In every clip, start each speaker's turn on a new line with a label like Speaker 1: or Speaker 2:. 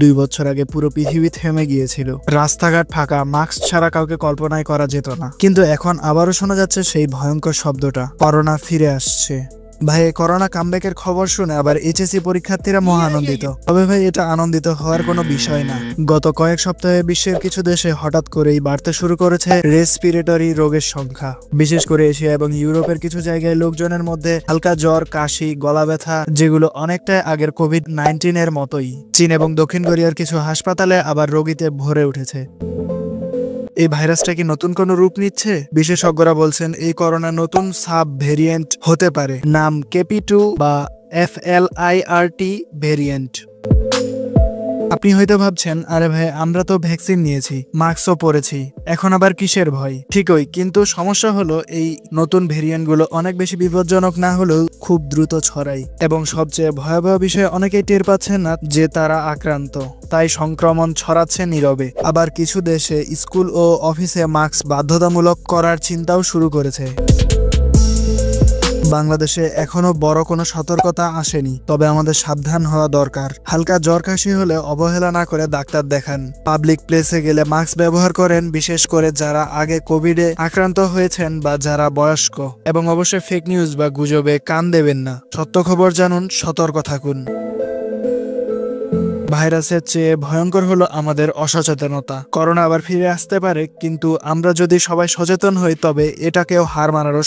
Speaker 1: 2 বছর আগে পুরো পৃথিবী থেমে গিয়েছিল, রাস্তাঘাট ফাঁকা, মাস্ক ছাড়া কাউকে কল্পনাই করা যেত না। কিন্তু এখন আবারও শোনা যাচ্ছে সেই ভয়ঙ্কর শব্দটা, করোনা ফিরে আসছে। ভাই, করোনা কামব্যাকের খবর শুনে আবার এইচএসসি পরীক্ষার্থীরা মহা আনন্দিত। তবে ভাই, এটা আনন্দিত হওয়ার কোনো বিষয় না। গত কয়েক সপ্তাহে বিশ্বের কিছু দেশে হঠাৎ করেই বাড়তে শুরু করেছে রেসপিরেটরি রোগের সংখ্যা। বিশেষ করে এশিয়া এবং ইউরোপের কিছু জায়গায় লোকজনের মধ্যে হালকা জ্বর, কাশি, গলা ব্যথা, যেগুলো অনেকটাই আগের কোভিড-19 এর মতোই। চীন এবং দক্ষিণ কোরিয়ার কিছু হাসপাতালে আবার রোগীতে ভরে উঠেছে। এই ভাইরাসটা কি নতুন কোনো রূপ নিচ্ছে? বিশেষজ্ঞরা বলছেন এই করোনা নতুন সাব ভেরিয়েন্ট হতে পারে। নাম KP2 বা FLIRT ভেরিয়েন্ট। আপনি হয়তো ভাবছেন, আরে ভাই, আমরা তো ভ্যাকসিন নিয়েছি, মাস্কও পরেছি, এখন আবার কিসের ভয়? ঠিকই, কিন্তু সমস্যা হলো এই নতুন ভেরিয়েন্টগুলো অনেক বেশি বিপজ্জনক না হলেও খুব দ্রুত ছড়ায়, এবং সবচেয়ে ভয়াবহ বিষয়, অনেকেই টের পাচ্ছেন না যে তারা আক্রান্ত, তাই সংক্রমণ ছড়াচ্ছে নীরবে। আবার কিছু দেশে স্কুল ও অফিসে মাস্ক বাধ্যতামূলক করার চিন্তাও শুরু করেছে। বাংলাদেশে এখনো বড় কোনো সতর্কতা আসেনি, তবে আমাদের সাবধান হওয়া দরকার। হালকা জ্বর কাশি হলে অবহেলা না করে ডাক্তার দেখান। পাবলিক প্লেসে গেলে মাস্ক ব্যবহার করেন, বিশেষ করে যারা আগে কোভিডে আক্রান্ত হয়েছেন বা যারা বয়স্ক। এবং অবশ্যই ফেক নিউজ বা গুজবে কান দেবেন না। সত্য খবর জানুন, সতর্ক থাকুন। ভাইরাসের চেয়ে ভয়ঙ্কর হলো আমাদের অসচেতনতা। করোনা আবার ফিরে আসতে পারে, কিন্তু আমরা যদি সবাই সচেতন হই তবে এটাকেও হার মানারও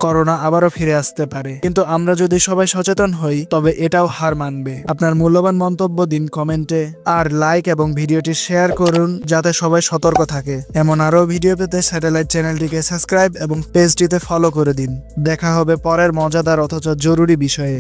Speaker 1: করোনা আবারও ফিরে আসতে পারে, কিন্তু আমরা যদি সবাই সচেতন হই তবে এটাও হার মানবে। আপনার মূল্যবান মন্তব্য দিন কমেন্টে, আর লাইক এবং ভিডিওটি শেয়ার করুন যাতে সবাই সতর্ক থাকে। এমন আরও ভিডিও পেতে স্যাটেলাইট চ্যানেলটিকে সাবস্ক্রাইব এবং পেজটিতে ফলো করে দিন। দেখা হবে পরের মজাদার অথচ জরুরি বিষয়ে।